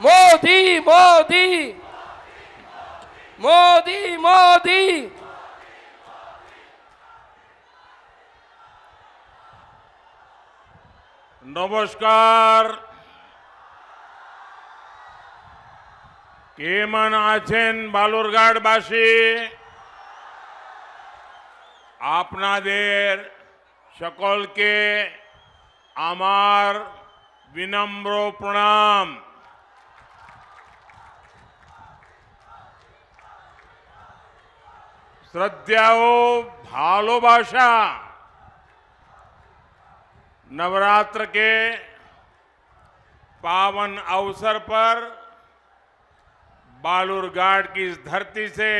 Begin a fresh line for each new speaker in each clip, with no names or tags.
मोदी मोदी मोदी मोदी।
नमस्कार। केमन आছেন বালুরঘাটবাসী? আপনাদের সকলকে আমার বিনম্র প্রণাম। শ্রদ্ধা ও ভালোবাসা। नवरात्र के पावन अवसर पर बालूरघाट की इस धरती से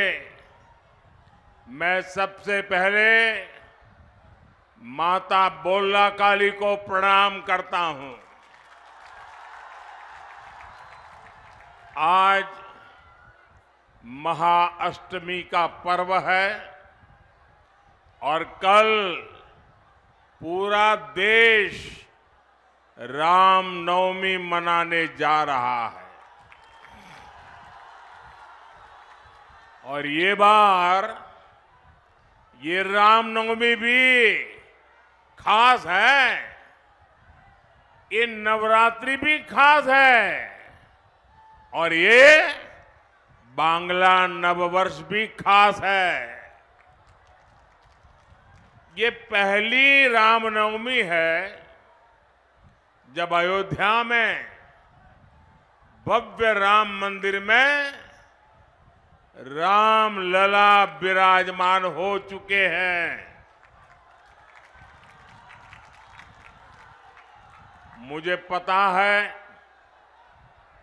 मैं सबसे पहले माता बोल्ला काली को प्रणाम करता हूं। आज महाअष्टमी का पर्व है और कल पूरा देश रामनवमी मनाने जा रहा है। और ये बार ये रामनवमी भी खास है, ये नवरात्रि भी खास है और ये बांग्ला नववर्ष भी खास है। ये पहली रामनवमी है जब अयोध्या में भव्य राम मंदिर में राम लला विराजमान हो चुके हैं। मुझे पता है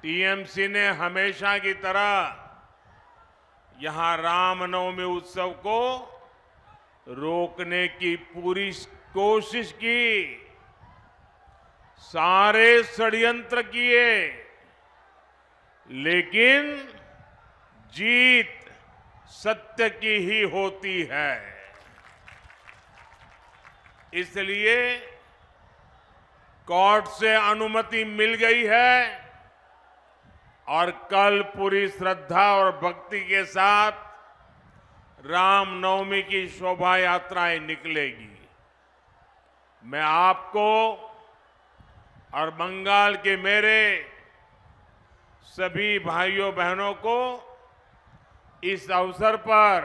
टीएमसी ने हमेशा की तरह यहां रामनवमी उत्सव को रोकने की पूरी कोशिश की, सारे षड्यंत्र किए, लेकिन जीत सत्य की ही होती है। इसलिए कोर्ट से अनुमति मिल गई है और कल पूरी श्रद्धा और भक्ति के साथ रामनवमी की शोभा यात्राएं निकलेगी। मैं आपको और बंगाल के मेरे सभी भाइयों बहनों को इस अवसर पर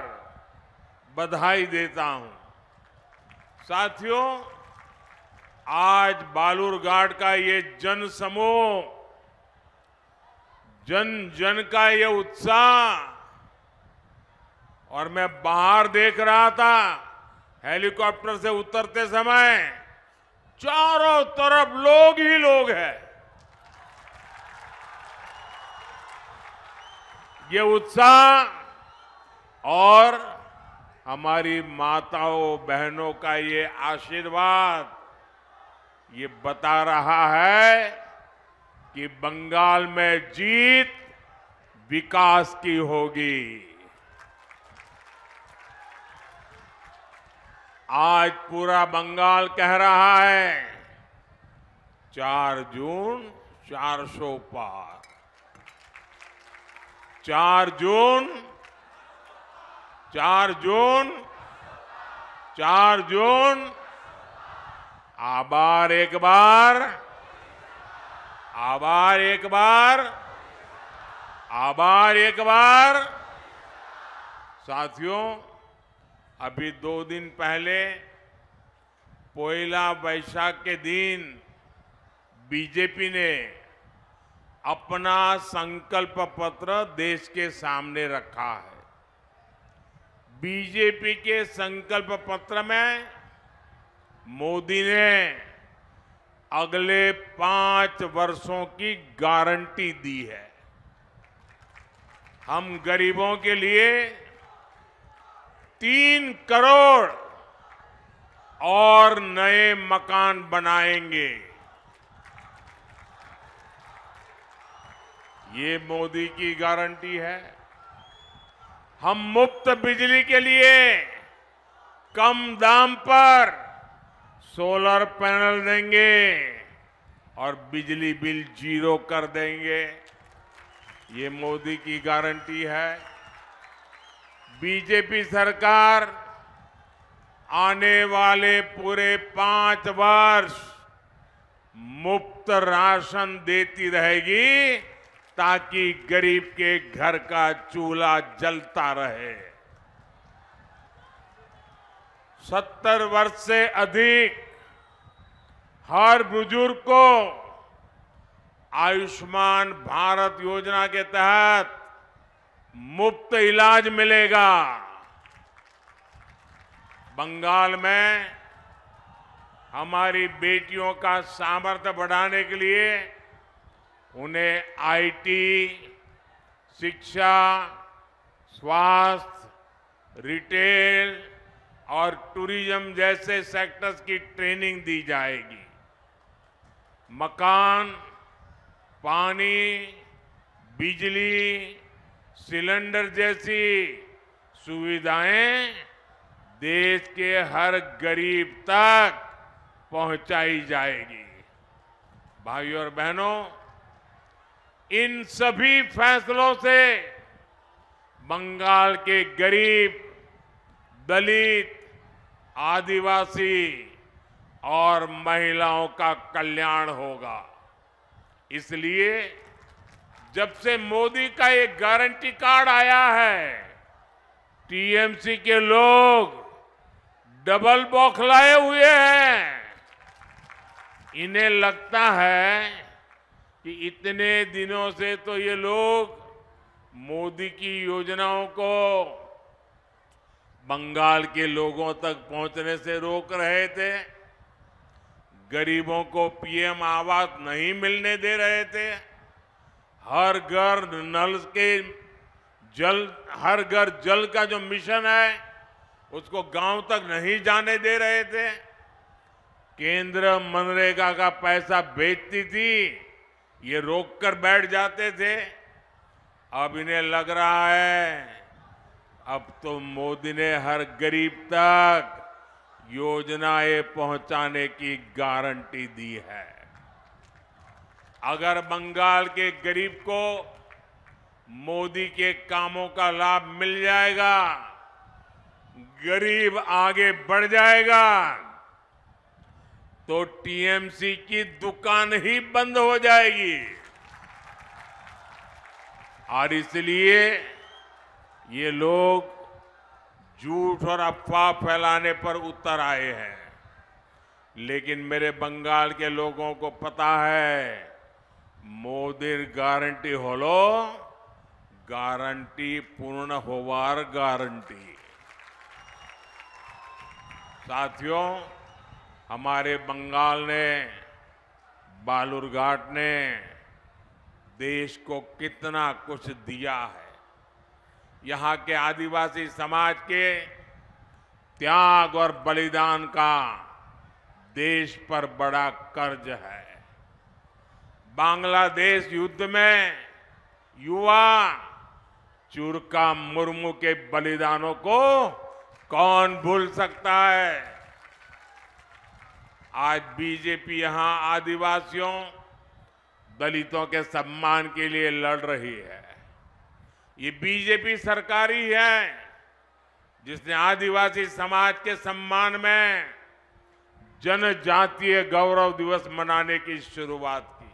बधाई देता हूं। साथियों, आज बालूरघाट का ये जन समूह, जन जन का ये उत्साह, और मैं बाहर देख रहा था हेलीकॉप्टर से उतरते समय चारों तरफ लोग ही लोग हैं। ये उत्साह और हमारी माताओं बहनों का ये आशीर्वाद ये बता रहा है कि बंगाल में जीत विकास की होगी। आज पूरा बंगाल कह रहा है 4 जून 400 पार, 4 जून 4 जून 4 जून। आभार एक बार, आभार एक बार, आभार एक बार। साथियों, अभी 2 दिन पहले पोइला वैशाख के दिन बीजेपी ने अपना संकल्प पत्र देश के सामने रखा है। बीजेपी के संकल्प पत्र में मोदी ने अगले 5 वर्षों की गारंटी दी है। हम गरीबों के लिए 3 करोड़ और नए मकान बनाएंगे। ये मोदी की गारंटी है। हम मुफ्त बिजली के लिए कम दाम पर सोलर पैनल देंगे और बिजली बिल 0 कर देंगे। ये मोदी की गारंटी है। बीजेपी सरकार आने वाले पूरे 5 वर्ष मुफ्त राशन देती रहेगी ताकि गरीब के घर का चूल्हा जलता रहे। 70 वर्ष से अधिक हर बुजुर्ग को आयुष्मान भारत योजना के तहत मुफ्त इलाज मिलेगा। बंगाल में हमारी बेटियों का सामर्थ्य बढ़ाने के लिए उन्हें आईटी, शिक्षा, स्वास्थ्य, रिटेल और टूरिज्म जैसे सेक्टर्स की ट्रेनिंग दी जाएगी। मकान, पानी, बिजली, सिलेंडर जैसी सुविधाएं देश के हर गरीब तक पहुंचाई जाएगी। भाइयों और बहनों, इन सभी फैसलों से बंगाल के गरीब, दलित, आदिवासी और महिलाओं का कल्याण होगा। इसलिए जब से मोदी का ये गारंटी कार्ड आया है, टीएमसी के लोग डबल बौखलाए हुए हैं। इन्हें लगता है कि इतने दिनों से तो ये लोग मोदी की योजनाओं को बंगाल के लोगों तक पहुंचने से रोक रहे थे, गरीबों को पीएम आवास नहीं मिलने दे रहे थे, हर घर नल के जल, हर घर जल का जो मिशन है उसको गांव तक नहीं जाने दे रहे थे, केंद्र मनरेगा का पैसा भेजती थी, ये रोक कर बैठ जाते थे। अब इन्हें लग रहा है अब तो मोदी ने हर गरीब तक योजनाएं पहुंचाने की गारंटी दी है। अगर बंगाल के गरीब को मोदी के कामों का लाभ मिल जाएगा, गरीब आगे बढ़ जाएगा, तो टीएमसी की दुकान ही बंद हो जाएगी। और इसलिए ये लोग झूठ और अफवाह फैलाने पर उतर आए हैं। लेकिन मेरे बंगाल के लोगों को पता है मोदी गारंटी होलो गारंटी पूर्ण होवार गारंटी। साथियों, हमारे बंगाल ने, बालूरघाट ने देश को कितना कुछ दिया है। यहाँ के आदिवासी समाज के त्याग और बलिदान का देश पर बड़ा कर्ज है। बांग्लादेश युद्ध में युवा चुरका मुर्मू के बलिदानों को कौन भूल सकता है। आज बीजेपी यहां आदिवासियों, दलितों के सम्मान के लिए लड़ रही है। ये बीजेपी सरकार ही है जिसने आदिवासी समाज के सम्मान में जनजातीय गौरव दिवस मनाने की शुरुआत की।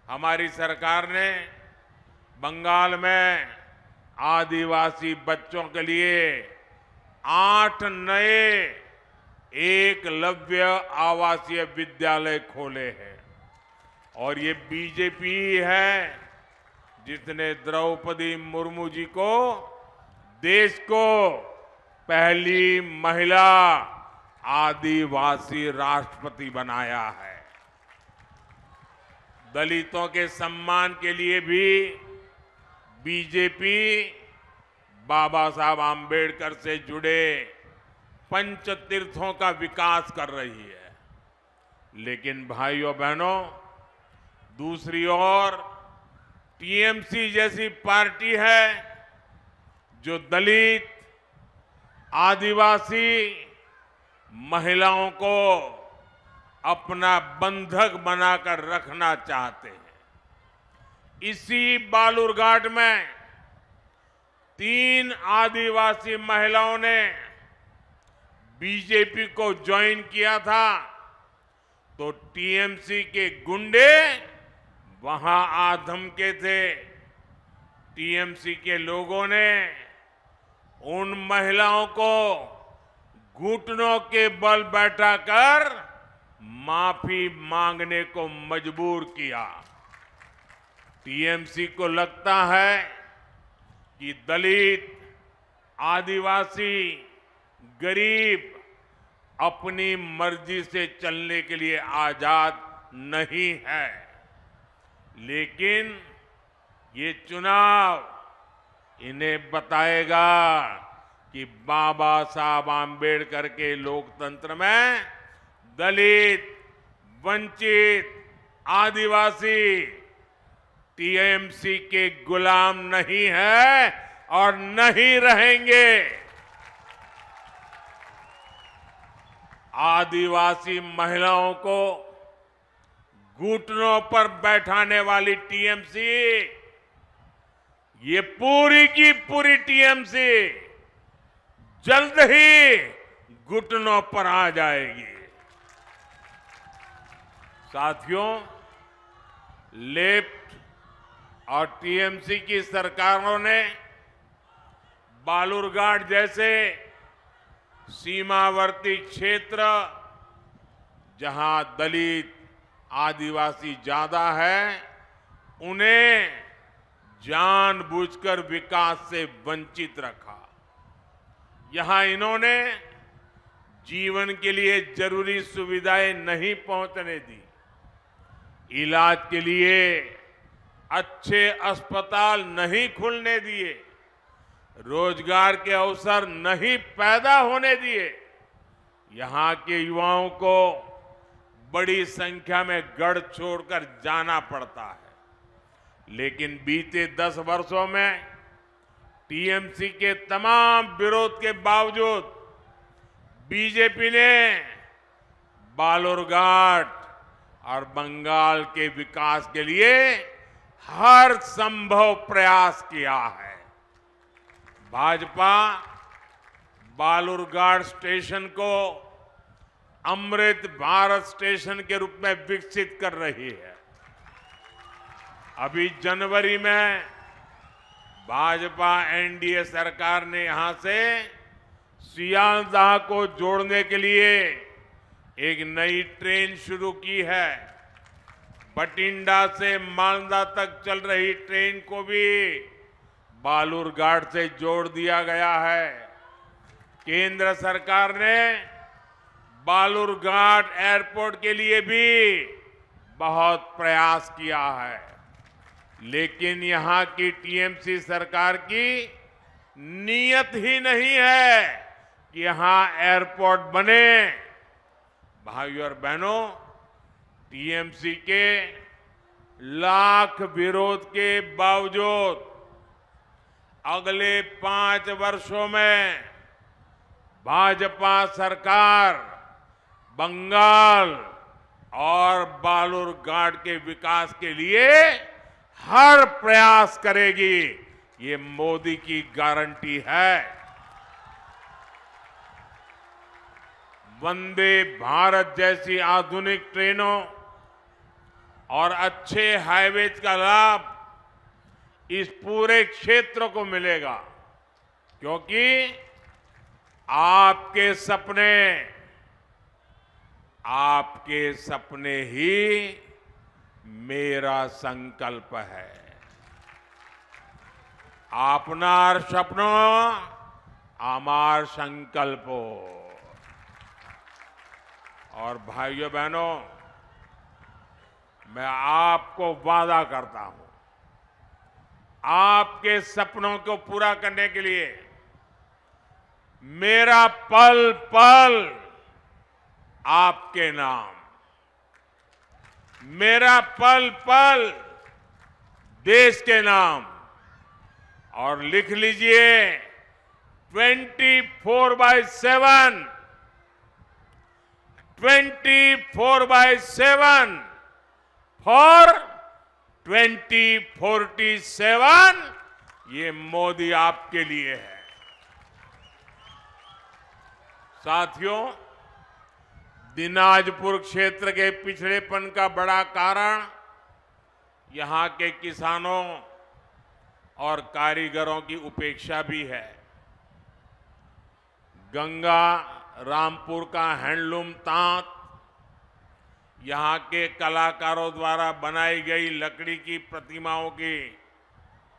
हमारी सरकार ने बंगाल में आदिवासी बच्चों के लिए 8 नए एकलव्य आवासीय विद्यालय खोले हैं। और ये बीजेपी ही है जिसने द्रौपदी मुर्मू जी को देश को पहली महिला आदिवासी राष्ट्रपति बनाया है। दलितों के सम्मान के लिए भी बीजेपी बाबा साहब आम्बेडकर से जुड़े पंचतीर्थों का विकास कर रही है। लेकिन भाइयों बहनों, दूसरी ओर टीएमसी जैसी पार्टी है जो दलित, आदिवासी, महिलाओं को अपना बंधक बनाकर रखना चाहते हैं। इसी बालूरघाट में 3 आदिवासी महिलाओं ने बीजेपी को ज्वाइन किया था, तो टीएमसी के गुंडे वहां आ धमके थे। टीएमसी के लोगों ने उन महिलाओं को घुटनों के बल बैठाकर माफी मांगने को मजबूर किया। टीएमसी को लगता है कि दलित, आदिवासी, गरीब अपनी मर्जी से चलने के लिए आजाद नहीं है, लेकिन ये चुनाव इन्हें बताएगा कि बाबा साहब आम्बेडकर के लोकतंत्र में दलित, वंचित, आदिवासी टीएमसी के गुलाम नहीं है और नहीं रहेंगे। आदिवासी महिलाओं को घुटनों पर बैठाने वाली टीएमसी, ये पूरी की पूरी टीएमसी जल्द ही घुटनों पर आ जाएगी। साथियों, लेफ्ट और टीएमसी की सरकारों ने बालूरघाट जैसे सीमावर्ती क्षेत्र, जहां दलित, आदिवासी ज्यादा है, उन्हें जानबूझकर विकास से वंचित रखा। यहां इन्होंने जीवन के लिए जरूरी सुविधाएं नहीं पहुंचने दी, इलाज के लिए अच्छे अस्पताल नहीं खुलने दिए, रोजगार के अवसर नहीं पैदा होने दिए। यहां के युवाओं को बड़ी संख्या में गढ़ छोड़कर जाना पड़ता है। लेकिन बीते 10 वर्षों में टीएमसी के तमाम विरोध के बावजूद बीजेपी ने बालूरघाट और बंगाल के विकास के लिए हर संभव प्रयास किया है। भाजपा बालूरघाट स्टेशन को अमृत भारत स्टेशन के रूप में विकसित कर रही है। अभी जनवरी में भाजपा एनडीए सरकार ने यहां से सियालदाह को जोड़ने के लिए एक नई ट्रेन शुरू की है। बठिंडा से मालदा तक चल रही ट्रेन को भी बालूरघाट से जोड़ दिया गया है। केंद्र सरकार ने बालूरघाट एयरपोर्ट के लिए भी बहुत प्रयास किया है, लेकिन यहां की टीएमसी सरकार की नीयत ही नहीं है कि यहां एयरपोर्ट बने। भाइयों और बहनों, टीएमसी के लाख विरोध के बावजूद अगले 5 वर्षों में भाजपा सरकार बंगाल और बालूरघाट के विकास के लिए हर प्रयास करेगी। ये मोदी की गारंटी है। वंदे भारत जैसी आधुनिक ट्रेनों और अच्छे हाईवेज का लाभ इस पूरे क्षेत्र को मिलेगा, क्योंकि आपके सपने ही मेरा संकल्प है। आपनार सपनो आमार संकल्पो। और भाइयों बहनों, मैं आपको वादा करता हूं, आपके सपनों को पूरा करने के लिए मेरा पल पल आपके नाम, मेरा पल पल देश के नाम। और लिख लीजिए 24/7 24/7 फॉर 2047 ये मोदी आपके लिए है। साथियों, दिनाजपुर क्षेत्र के पिछड़ेपन का बड़ा कारण यहां के किसानों और कारीगरों की उपेक्षा भी है। गंगा रामपुर का हैंडलूम तांत, यहां के कलाकारों द्वारा बनाई गई लकड़ी की प्रतिमाओं की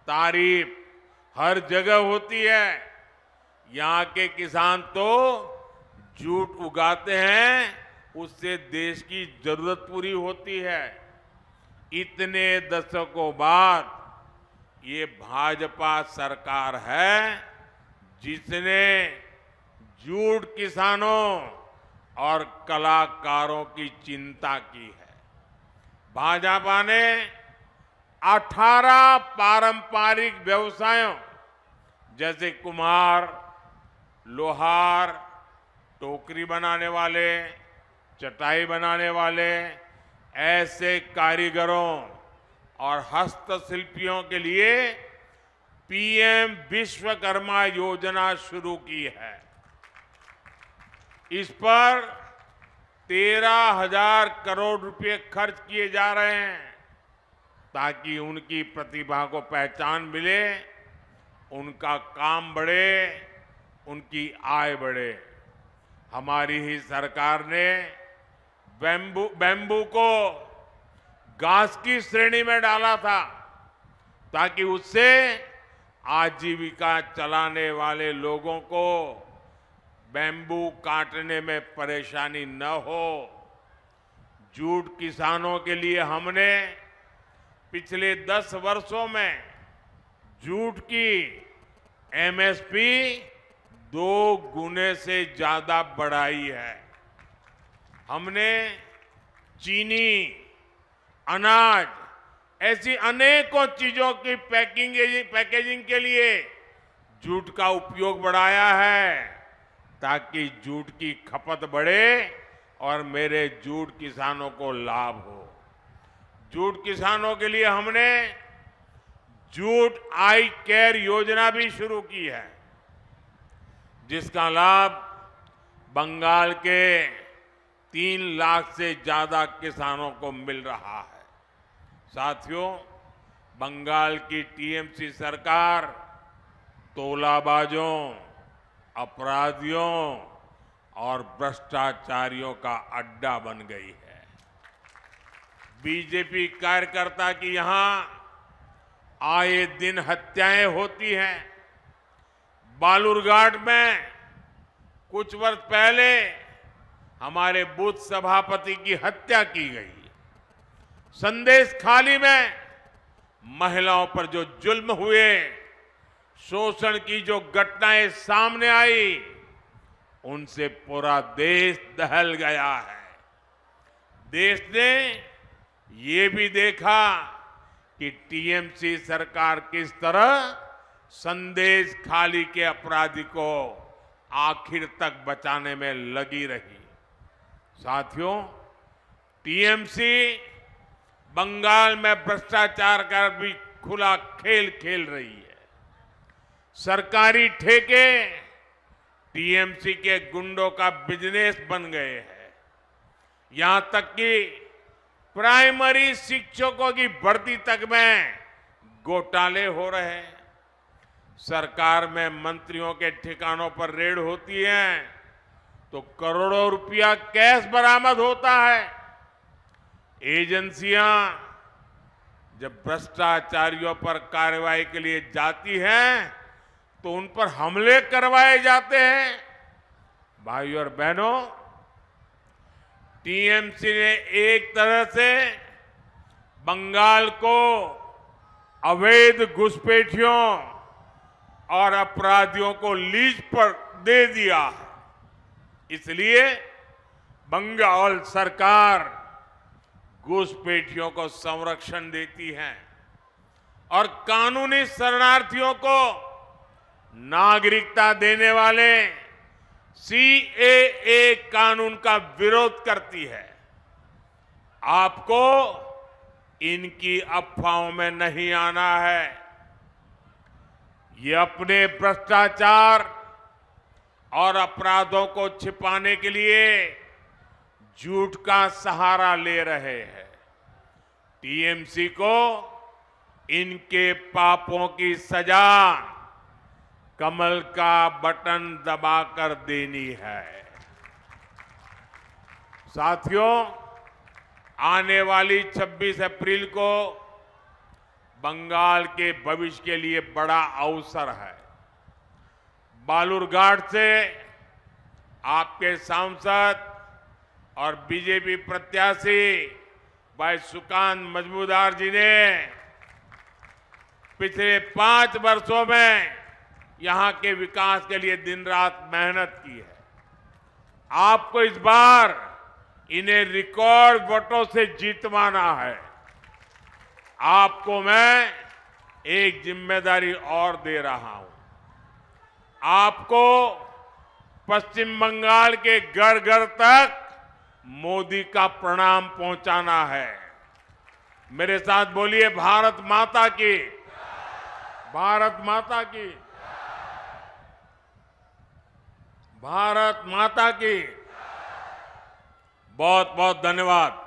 तारीफ हर जगह होती है। यहां के किसान तो जूट उगाते हैं, उससे देश की जरूरत पूरी होती है। इतने दशकों बाद ये भाजपा सरकार है जिसने जूट किसानों और कलाकारों की चिंता की है। भाजपा ने 18 पारंपरिक व्यवसायों जैसे कुम्हार, लोहार, टोकरी बनाने वाले, चटाई बनाने वाले ऐसे कारीगरों और हस्तशिल्पियों के लिए पीएम विश्वकर्मा योजना शुरू की है। इस पर 13,000 करोड़ रुपए खर्च किए जा रहे हैं ताकि उनकी प्रतिभा को पहचान मिले, उनका काम बढ़े, उनकी आय बढ़े। हमारी ही सरकार ने बैम्बू को घास की श्रेणी में डाला था ताकि उससे आजीविका चलाने वाले लोगों को बैम्बू काटने में परेशानी न हो। जूट किसानों के लिए हमने पिछले 10 वर्षों में जूट की एमएसपी 2 गुने से ज्यादा बढ़ाई है। हमने चीनी, अनाज ऐसी अनेकों चीजों की पैकेजिंग के लिए जूट का उपयोग बढ़ाया है ताकि जूट की खपत बढ़े और मेरे जूट किसानों को लाभ हो। जूट किसानों के लिए हमने जूट आई केयर योजना भी शुरू की है जिसका लाभ बंगाल के 3 लाख से ज्यादा किसानों को मिल रहा है। साथियों, बंगाल की टीएमसी सरकार तोलाबाजों, अपराधियों और भ्रष्टाचारियों का अड्डा बन गई है। बीजेपी कार्यकर्ता की यहां आए दिन हत्याएं होती हैं। बालूरघाट में कुछ वर्ष पहले हमारे बूथ सभापति की हत्या की गई। संदेश खाली में महिलाओं पर जो जुल्म हुए, शोषण की जो घटनाएं सामने आई, उनसे पूरा देश दहल गया है। देश ने ये भी देखा कि टीएमसी सरकार किस तरह संदेश खाली के अपराधी को आखिर तक बचाने में लगी रही। साथियों, टीएमसी बंगाल में भ्रष्टाचार का भी खुला खेल खेल रही है। सरकारी ठेके टीएमसी के गुंडों का बिजनेस बन गए हैं। यहां तक कि प्राइमरी शिक्षकों की भर्ती तक में घोटाले हो रहे हैं। सरकार में मंत्रियों के ठिकानों पर रेड होती है तो करोड़ों रुपया कैश बरामद होता है। एजेंसियां जब भ्रष्टाचारियों पर कार्रवाई के लिए जाती हैं तो उन पर हमले करवाए जाते हैं। भाइयों और बहनों, टीएमसी ने एक तरह से बंगाल को अवैध घुसपैठियों और अपराधियों को लीज पर दे दिया है। इसलिए बंगाल सरकार घुसपैठियों को संरक्षण देती है और कानूनी शरणार्थियों को नागरिकता देने वाले सीएए कानून का विरोध करती है। आपको इनकी अफवाहों में नहीं आना है। ये अपने भ्रष्टाचार और अपराधों को छिपाने के लिए झूठ का सहारा ले रहे हैं। टीएमसी को इनके पापों की सजा कमल का बटन दबाकर देनी है। साथियों, आने वाली 26 अप्रैल को बंगाल के भविष्य के लिए बड़ा अवसर है। बालूरघाट से आपके सांसद और बीजेपी प्रत्याशी भाई सुकांत मजूमदार जी ने पिछले 5 वर्षों में यहां के विकास के लिए दिन रात मेहनत की है। आपको इस बार इन्हें रिकॉर्ड वोटों से जीतवाना है। आपको मैं एक जिम्मेदारी और दे रहा हूं। आपको पश्चिम बंगाल के घर घर तक मोदी का प्रणाम पहुंचाना है। मेरे साथ बोलिए, भारत माता की, भारत माता की, भारत माता की। बहुत बहुत धन्यवाद।